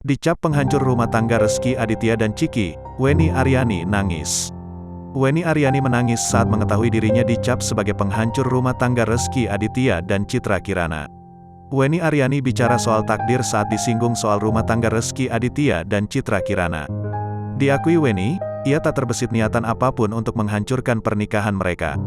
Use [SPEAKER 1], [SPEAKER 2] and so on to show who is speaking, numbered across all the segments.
[SPEAKER 1] Dicap penghancur rumah tangga Rezky Aditya dan Chiki, Wenny Aryani nangis. Wenny Aryani menangis saat mengetahui dirinya dicap sebagai penghancur rumah tangga Rezky Aditya dan Citra Kirana. Wenny Aryani bicara soal takdir saat disinggung soal rumah tangga Rezky Aditya dan Citra Kirana. Diakui Wenny, ia tak terbesit niatan apapun untuk menghancurkan pernikahan mereka.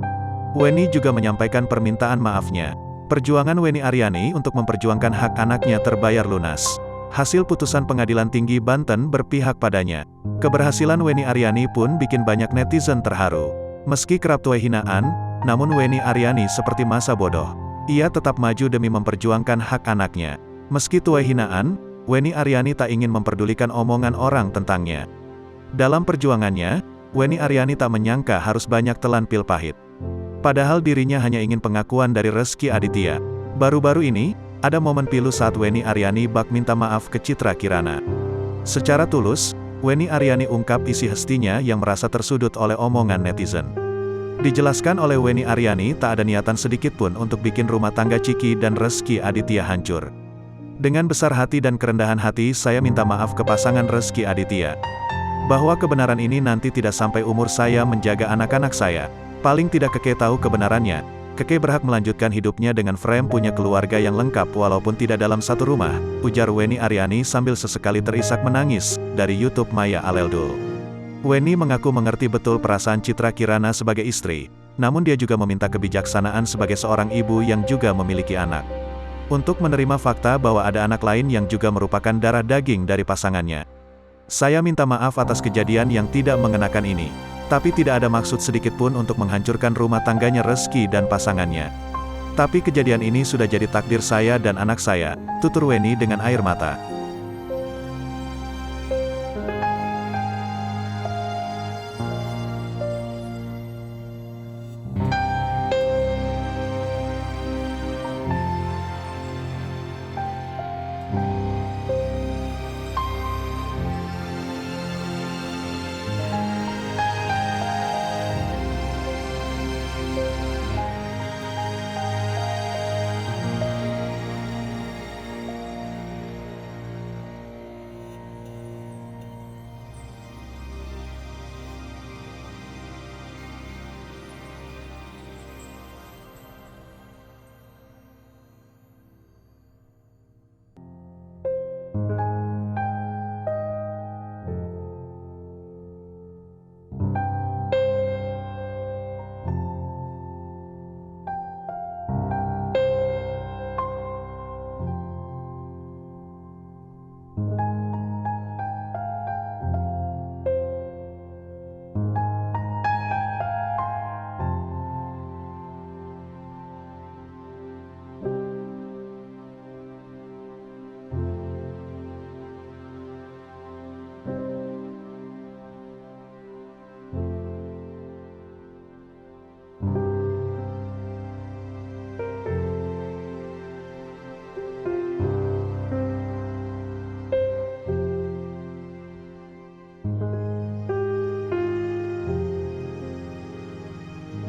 [SPEAKER 1] Wenny juga menyampaikan permintaan maafnya. Perjuangan Wenny Aryani untuk memperjuangkan hak anaknya terbayar lunas. Hasil putusan Pengadilan Tinggi Banten berpihak padanya. Keberhasilan Wenny Aryani pun bikin banyak netizen terharu. Meski kerap tuai hinaan, namun Wenny Aryani seperti masa bodoh. Ia tetap maju demi memperjuangkan hak anaknya. Meski tuai hinaan, Wenny Aryani tak ingin memperdulikan omongan orang tentangnya. Dalam perjuangannya, Wenny Aryani tak menyangka harus banyak telan pil pahit. Padahal dirinya hanya ingin pengakuan dari Rezky Aditya. Baru-baru ini, ada momen pilu saat Wenny Aryani bak minta maaf ke Citra Kirana. Secara tulus, Wenny Aryani ungkap isi hatinya yang merasa tersudut oleh omongan netizen. Dijelaskan oleh Wenny Aryani tak ada niatan sedikit pun untuk bikin rumah tangga Chiki dan Rezky Aditya hancur. Dengan besar hati dan kerendahan hati saya minta maaf ke pasangan Rezky Aditya. Bahwa kebenaran ini nanti tidak sampai umur saya menjaga anak-anak saya. Paling tidak Keke tahu kebenarannya. Keke berhak melanjutkan hidupnya dengan frame punya keluarga yang lengkap walaupun tidak dalam satu rumah, ujar Wenny Aryani sambil sesekali terisak menangis, dari YouTube Maya Aleldul. Wenny mengaku mengerti betul perasaan Citra Kirana sebagai istri, namun dia juga meminta kebijaksanaan sebagai seorang ibu yang juga memiliki anak. Untuk menerima fakta bahwa ada anak lain yang juga merupakan darah daging dari pasangannya. Saya minta maaf atas kejadian yang tidak mengenakan ini. Tapi tidak ada maksud sedikit pun untuk menghancurkan rumah tangganya Rezky dan pasangannya. Tapi kejadian ini sudah jadi takdir saya dan anak saya, tutur Wenny dengan air mata.